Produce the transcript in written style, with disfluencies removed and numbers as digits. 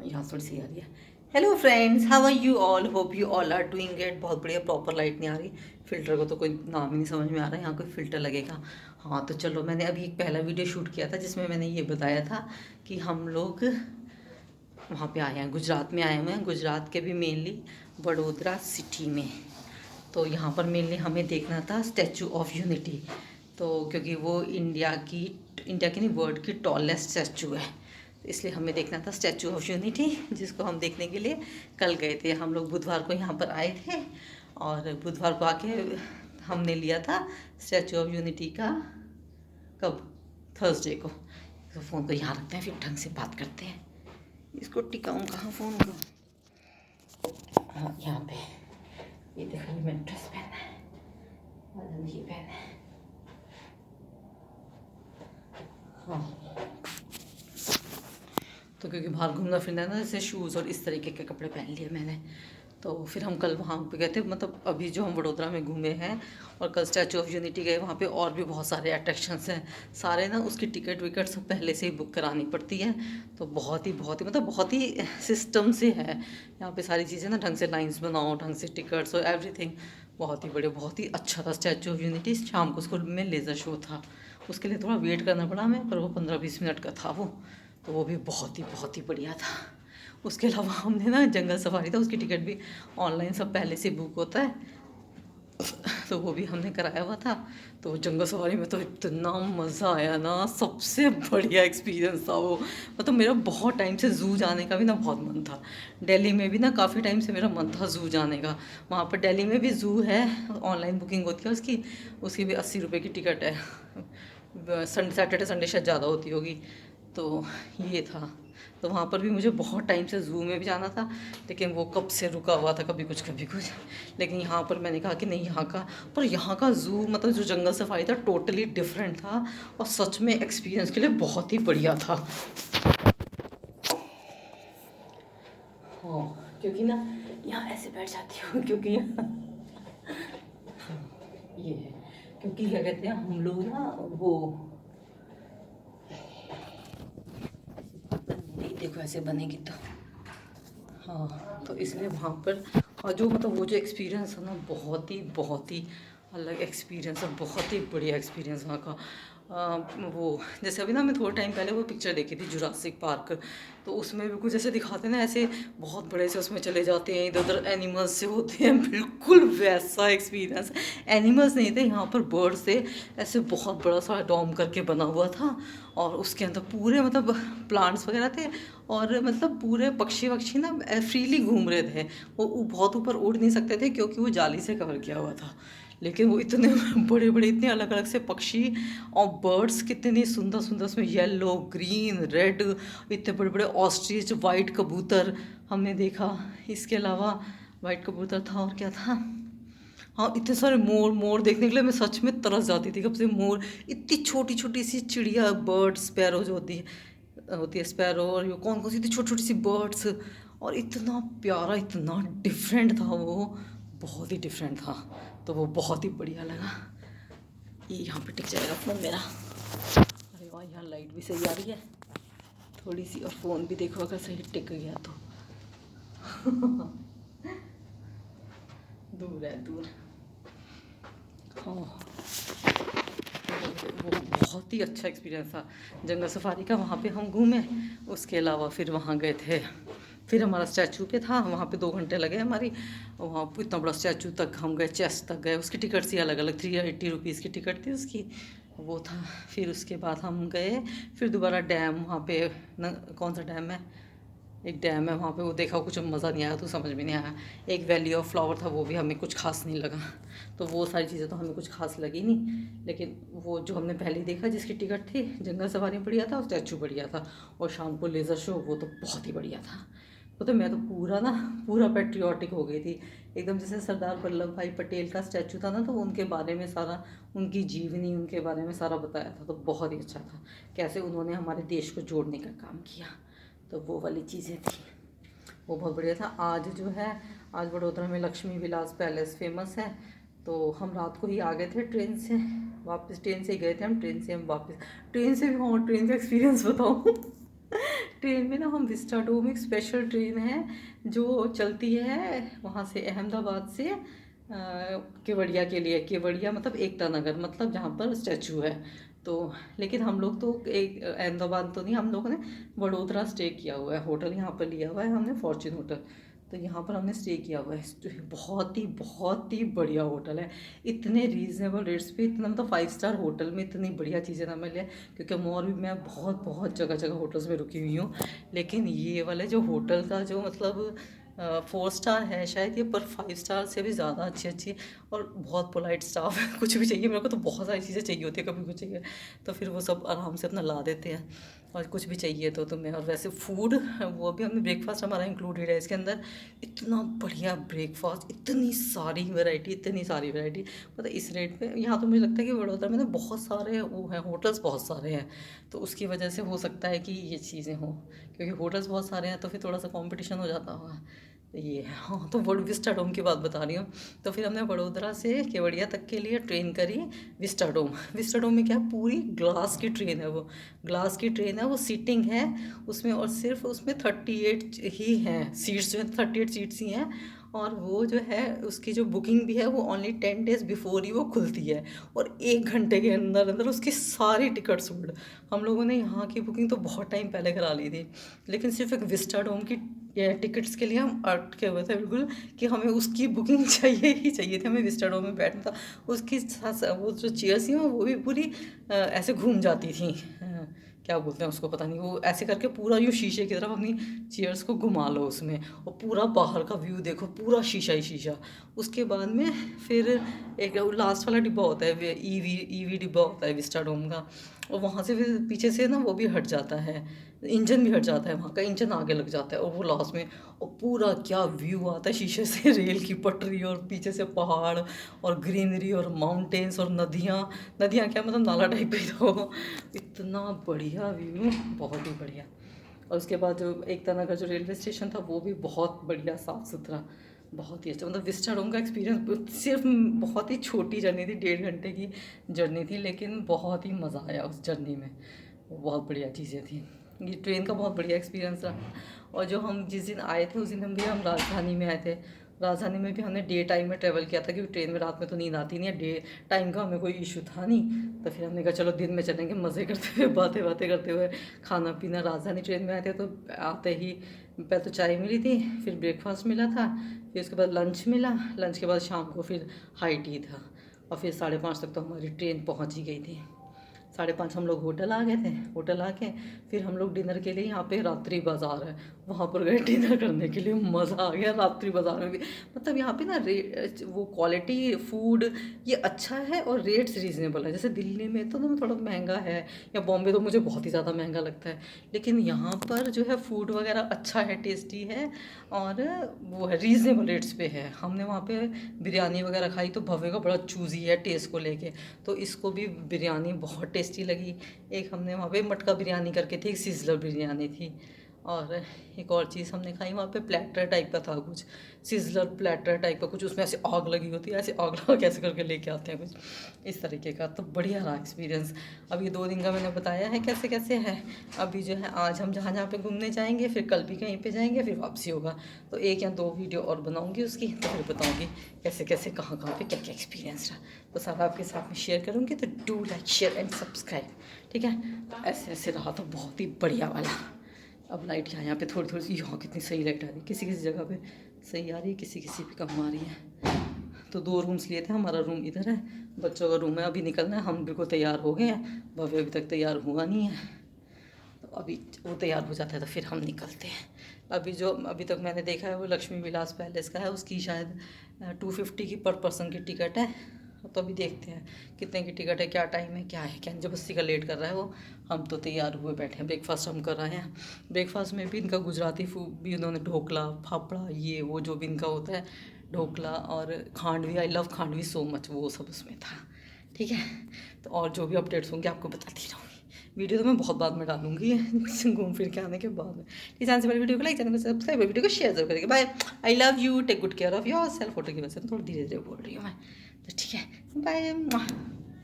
यहाँ थोड़ी सी आ रही है। Hello friends, how are you all, hope you all are doing it. बहुत बढ़िया, प्रॉपर लाइट नहीं आ रही। फिल्टर को तो कोई नाम ही नहीं समझ में आ रहा है, यहाँ कोई फ़िल्टर लगेगा। हाँ तो चलो, मैंने अभी एक पहला वीडियो शूट किया था जिसमें मैंने ये बताया था कि हम लोग वहाँ पे आए हैं, गुजरात में आए हुए हैं। गुजरात के भी मेनली वडोदरा सिटी में। तो यहाँ पर मेनली हमें देखना था स्टैचू ऑफ यूनिटी। तो क्योंकि वो इंडिया की नहीं, वर्ल्ड की टॉलेस्ट स्टैचू है, तो इसलिए हमें देखना था स्टैचू ऑफ यूनिटी, जिसको हम देखने के लिए कल गए थे। हम लोग बुधवार को यहाँ पर आए थे और बुधवार को आके हमने लिया था स्टैचू ऑफ यूनिटी का। कब? थर्सडे को। तो फ़ोन को यहाँ रखते हैं, फिर ढंग से बात करते हैं। इसको टिकाऊँ कहाँ फ़ोन को? हाँ, यहाँ पे। ये देखो, ये मैंने ड्रेस पहना है और ये पहना है। हाँ, तो क्योंकि बाहर घूमना फिरना है ना, जैसे शूज़ और इस तरीके के कपड़े पहन लिए मैंने। तो फिर हम कल वहाँ पे गए थे, मतलब अभी जो हम वडोदरा में घूमे हैं और कल स्टैचू ऑफ यूनिटी गए। वहाँ पे और भी बहुत सारे अट्रैक्शंस हैं, सारे ना उसकी टिकट विकट सब पहले से ही बुक करानी पड़ती है। तो बहुत ही मतलब बहुत ही सिस्टम से है यहाँ पे सारी चीज़ें ना, ढंग से लाइन्स बनाओ, ढंग से टिकट्स और एवरीथिंग। बहुत ही बढ़िया, बहुत ही अच्छा था स्टैचू ऑफ यूनिटी। शाम को उसको में लेज़र शो था, उसके लिए थोड़ा वेट करना पड़ा हमें, पर वो 15-20 मिनट का था वो। तो वो भी बहुत ही बढ़िया था। उसके अलावा हमने ना जंगल सफारी था, उसकी टिकट भी ऑनलाइन सब पहले से बुक होता है, तो वो भी हमने कराया हुआ था। तो जंगल सफारी में तो इतना मज़ा आया ना, सबसे बढ़िया एक्सपीरियंस था वो। मतलब मेरा बहुत टाइम से ज़ू जाने का भी ना बहुत मन था। दिल्ली में भी ना काफ़ी टाइम से मेरा मन था ज़ू जाने का। वहाँ पर दिल्ली में भी ज़ू है, ऑनलाइन बुकिंग होती है उसकी। उसकी भी 80 रुपये की टिकट है। सैटरडे संडे शायद ज़्यादा होती होगी। तो ये था। तो वहाँ पर भी मुझे बहुत टाइम से ज़ू में भी जाना था, लेकिन वो कब से रुका हुआ था, कभी कुछ कभी कुछ। लेकिन यहाँ पर मैंने कहा कि नहीं, यहाँ का ज़ू मतलब जो जंगल सफारी था टोटली डिफरेंट था, और सच में एक्सपीरियंस के लिए बहुत ही बढ़िया था। हाँ, क्योंकि ना यहाँ ऐसे बैठ जाती हूँ क्योंकि ये है, क्योंकि क्या कहते हैं हम लोग ना, वो नहीं, देखो ऐसे बनेगी तो। हाँ, तो इसलिए वहाँ पर, और जो मतलब वो जो एक्सपीरियंस है ना, बहुत ही अलग एक्सपीरियंस है, बहुत ही बढ़िया एक्सपीरियंस वहाँ का। वो जैसे अभी ना मैं थोड़े टाइम पहले वो पिक्चर देखी थी जुरासिक पार्क। तो उसमें भी कुछ ऐसे दिखाते ना, ऐसे बहुत बड़े से उसमें चले जाते हैं, इधर उधर एनिमल्स से होते हैं, बिल्कुल वैसा एक्सपीरियंस। एनिमल्स नहीं थे यहाँ पर, बर्ड्स थे। ऐसे बहुत बड़ा सा डॉम करके बना हुआ था, और उसके अंदर पूरे मतलब प्लांट्स वगैरह थे, और मतलब पूरे पक्षी वक्षी ना फ्रीली घूम रहे थे। वो बहुत ऊपर उड़ नहीं सकते थे क्योंकि वो जाली से कवर किया हुआ था, लेकिन वो इतने बड़े बड़े, इतने अलग अलग से पक्षी और बर्ड्स, कितने सुंदर सुंदर, उसमें येलो ग्रीन रेड, इतने बड़े बड़े ऑस्ट्रिच, वाइट कबूतर हमने देखा। इसके अलावा वाइट कबूतर था, और क्या था, हाँ इतने सारे मोर। मोर देखने के लिए मैं सच में तरस जाती थी कब से। मोर, इतनी छोटी छोटी सी चिड़िया, बर्ड स्पैरो जो होती है स्पैरो, और ये कौन कौन सी इतनी छोटी छोटी सी बर्ड्स, और इतना प्यारा, इतना डिफरेंट था वो, बहुत ही डिफरेंट था। तो वो बहुत ही बढ़िया लगा। ये यहाँ पे टिक जाएगा फ़ोन मेरा। अरे वाह, यहाँ लाइट भी सही आ रही है थोड़ी सी, और फ़ोन भी देखो अगर सही टिक गया तो। दूर है, दूर। हाँ, वो बहुत ही अच्छा एक्सपीरियंस था जंगल सफारी का। वहाँ पे हम घूमे, उसके अलावा फिर वहाँ गए थे, फिर हमारा स्टैचू पे था, वहाँ पे 2 घंटे लगे हमारी। वहाँ पे इतना बड़ा स्टैचू तक हम गए, चेस्ट तक गए। उसकी टिकट सी अलग अलग, 380 रुपीज़ की टिकट थी उसकी, वो था। फिर उसके बाद हम गए, फिर दोबारा डैम, वहाँ पे कौन सा डैम है, एक डैम है वहाँ पे, वो देखा, कुछ मज़ा नहीं आया, तो समझ में नहीं आया। एक वैली ऑफ फ्लावर था, वो भी हमें कुछ खास नहीं लगा। तो वो सारी चीज़ें तो हमें कुछ खास लगी नहीं, लेकिन वो जो हमने पहले ही देखा जिसकी टिकट थी, जंगल सफारी बढ़िया था और स्टैचू बढ़िया था, और शाम को लेज़र शो, वो तो बहुत ही बढ़िया था। तो मैं तो पूरा पेट्रियाटिक हो गई थी एकदम। जैसे सरदार वल्लभ भाई पटेल का स्टैचू था ना, तो उनके बारे में सारा, उनकी जीवनी, उनके बारे में सारा बताया था, तो बहुत ही अच्छा था, कैसे उन्होंने हमारे देश को जोड़ने का काम किया। तो वो वाली चीज़ें थी, वो बहुत बढ़िया था। आज जो है, आज वडोदरा में लक्ष्मी विलास पैलेस फेमस है। तो हम रात को ही आ गए थे ट्रेन से, वापस ट्रेन से ही गए थे हम, ट्रेन से हम वापस, ट्रेन से भी, हाँ ट्रेन का एक्सपीरियंस बताऊँ। ट्रेन में ना हम विस्टाडोम, एक स्पेशल ट्रेन है जो चलती है वहाँ से, अहमदाबाद से केवड़िया के लिए। केवड़िया मतलब एकता नगर, मतलब जहाँ पर स्टैचू है। तो लेकिन हम लोग तो एक अहमदाबाद तो नहीं, हम लोगों ने वडोदरा स्टे किया हुआ है, होटल यहाँ पर लिया हुआ है हमने, फॉर्च्यून होटल। तो यहाँ पर हमने स्टे किया हुआ है। बहुत ही बढ़िया होटल है, इतने रीज़नेबल रेट्स पे, इतना मतलब 5 स्टार होटल में इतनी बढ़िया चीज़ें ना मिले। क्योंकि और भी मैं बहुत बहुत जगह जगह होटल्स में रुकी हुई हूँ, लेकिन ये वाले जो होटल का जो मतलब 4 स्टार है शायद ये, पर 5 स्टार से भी ज़्यादा अच्छी अच्छी, और बहुत पोलाइट स्टाफ है। कुछ भी चाहिए मेरे को तो बहुत सारी चीज़ें चाहिए होती है, कभी कुछ चाहिए तो फिर वो सब आराम से अपना ला देते हैं। और कुछ भी चाहिए तो मैं, और वैसे फूड वो भी हमने, ब्रेकफास्ट हमारा इंक्लूडेड है इसके अंदर। इतना बढ़िया ब्रेकफास्ट, इतनी सारी वैरायटी, मतलब इस रेट पे यहाँ तो मुझे लगता है कि वडोदरा में ना बहुत सारे वो हैं होटल्स, बहुत सारे हैं, तो उसकी वजह से हो सकता है कि ये चीज़ें हों, क्योंकि होटल्स बहुत सारे हैं तो फिर थोड़ा सा कंपटीशन हो जाता होगा। तो ये हाँ, तो वर्ड विस्टाडोम की बात बता रही हूँ। तो फिर हमने वडोदरा से केवड़िया तक के लिए ट्रेन करी विस्टाडोम। विस्टाडोम में क्या है, पूरी ग्लास की ट्रेन है, वो ग्लास की ट्रेन है, वो सीटिंग है उसमें, और सिर्फ उसमें 38 ही हैं सीट्स, जो है 38 सीट्स ही हैं। और वो जो है उसकी जो बुकिंग भी है वो ओनली 10 डेज बिफोर ही वो खुलती है, और 1 घंटे के अंदर अंदर उसकी सारी टिकट सोल्ड। हम लोगों ने यहाँ की बुकिंग तो बहुत टाइम पहले करा ली थी, लेकिन सिर्फ एक विस्टाडोम की टिकट्स के लिए हम अटके हुए थे बिल्कुल, कि हमें उसकी बुकिंग चाहिए ही चाहिए थी, हमें विस्टाडोम में बैठना था। उसकी वो जो चेयर्स थी वो भी पूरी ऐसे घूम जाती थी, क्या बोलते हैं उसको पता नहीं, वो ऐसे करके पूरा यूँ शीशे की तरफ अपनी चेयर्स को घुमा लो उसमें, और पूरा बाहर का व्यू देखो, पूरा शीशा ही शीशा। उसके बाद में फिर एक लास्ट वाला डिब्बा होता है, ईवी डिब्बा होता है विस्टाडोम का, और वहाँ से फिर पीछे से ना वो भी हट जाता है, इंजन भी हट जाता है, वहाँ का इंजन आगे लग जाता है, और वो लास्ट में, और पूरा क्या व्यू आता है शीशे से, रेल की पटरी और पीछे से पहाड़ और ग्रीनरी और माउंटेन्स और नदियाँ। नदियाँ क्या मतलब नाला टाइप ही, तो इतना बढ़िया व्यू, बहुत ही बढ़िया। और उसके बाद जो एकता नगर जो रेलवे स्टेशन था वो भी बहुत बढ़िया, साफ़ सुथरा, बहुत ही अच्छा। मतलब विस्टाडोम का एक्सपीरियंस, सिर्फ बहुत ही छोटी जर्नी थी, 1.5 घंटे की जर्नी थी, लेकिन बहुत ही मज़ा आया उस जर्नी में, बहुत बढ़िया चीज़ें थी। ये ट्रेन का बहुत बढ़िया एक्सपीरियंस रहा। और जो हम जिस दिन आए थे उस दिन हम राजधानी में आए थे। राजधानी में भी हमने डे टाइम में ट्रैवल किया था, क्योंकि ट्रेन में रात में तो नींद आती नहीं है, डे टाइम का हमें कोई इशू था नहीं। तो फिर हमने कहा चलो दिन में चलेंगे, मज़े करते हुए, बातें बातें करते हुए, खाना पीना। राजधानी ट्रेन में आए थे तो आते ही पहले तो चाय मिली थी, फिर ब्रेकफास्ट मिला था, फिर उसके बाद लंच मिला, लंच के बाद शाम को फिर हाई टी था, और फिर 5:30 तक तो हमारी ट्रेन पहुँच ही गई थी। 5:30 हम लोग होटल आ गए थे। होटल आके फिर हम लोग डिनर के लिए, यहाँ पे रात्रि बाज़ार है, वहाँ पर गए डिनर करने के लिए। मज़ा आ गया रात्रि बाज़ार में भी, मतलब यहाँ पे ना वो क्वालिटी फूड ये अच्छा है, और रेट्स रीज़नेबल है। जैसे दिल्ली में तो ना थोड़ा महंगा है, या बॉम्बे तो मुझे बहुत ही ज़्यादा महंगा लगता है, लेकिन यहाँ पर जो है फूड वगैरह अच्छा है, टेस्टी है, और वो है रीज़नेबल रेट्स पे है। हमने वहाँ पे बिरयानी वगैरह खाई, तो भव्य का बड़ा चूज़ी है टेस्ट को लेके, तो इसको भी बिरयानी बहुत टेस्टी लगी। एक हमने वहाँ पे मटका बिरयानी करके थी, एक सिजलर बिरयानी थी, और एक और चीज़ हमने खाई वहाँ पे, प्लेटर टाइप का था कुछ, सिजलर प्लेटर टाइप का कुछ, उसमें ऐसे आग लगी होती है, ऐसे आग लगा कैसे करके लेके आते हैं कुछ इस तरीके का। तो बढ़िया रहा एक्सपीरियंस। अब ये 2 दिन का मैंने बताया है कैसे कैसे है। अभी जो है आज हम जहाँ जहाँ पे घूमने जाएंगे, फिर कल भी कहीं पे जाएंगे, फिर वापसी होगा। तो 1 या 2 वीडियो और बनाऊँगी उसकी, तो फिर बताऊँगी कैसे कैसे कहाँ कहाँ पे क्या क्या एक्सपीरियंस रहा, तो सारा आपके साथ में शेयर करूँगी। तो do like share and subscribe, ठीक है। तो ऐसे ऐसे रहा, तो बहुत ही बढ़िया वाला। अब लाइट यहाँ पे थोड़ी थोड़ी सी, यहाँ कितनी सही लाइट आ रही है, किसी किसी जगह पे सही आ रही है, किसी किसी पे कम आ रही है। तो 2 रूम्स लिए थे, हमारा रूम इधर है, बच्चों का रूम है। अभी निकलना है, हम बिल्कुल तैयार हो गए हैं, भव्य अभी तक तैयार हुआ नहीं है, तो अभी वो तैयार हो जाता है तो फिर हम निकलते हैं। अभी जो अभी तक मैंने देखा है वो लक्ष्मी विलास पैलेस का है, उसकी शायद 250 की पर पर्सन की टिकट है। तो अभी देखते हैं कितने की टिकट है, क्या टाइम है, क्या है क्या नहीं। जब बस्ती का लेट कर रहा है वो, हम तो तैयार हुए बैठे हैं। ब्रेकफास्ट हम कर रहे हैं, ब्रेकफास्ट में भी इनका गुजराती फूड भी, उन्होंने ढोकला, फाफड़ा, ये वो जो भी इनका होता है, ढोकला और khandvi, I love khandvi so much, वो सब उसमें था, ठीक है। तो और जो भी अपडेट्स होंगे आपको बताती रहूँगी। वीडियो तो मैं बहुत बाद में डालूंगी घूम फिर के आने के बाद में। इस आंसर वाली वीडियो को लाइक, चैनल को सब्सक्राइब, वीडियो को शेयर जरूर करेंगे। Bye, I love you, take good care of yourself. Photo की वजह से थोड़ा धीरे धीरे बोल रही हूँ मैं, तो ठीक है, बाय।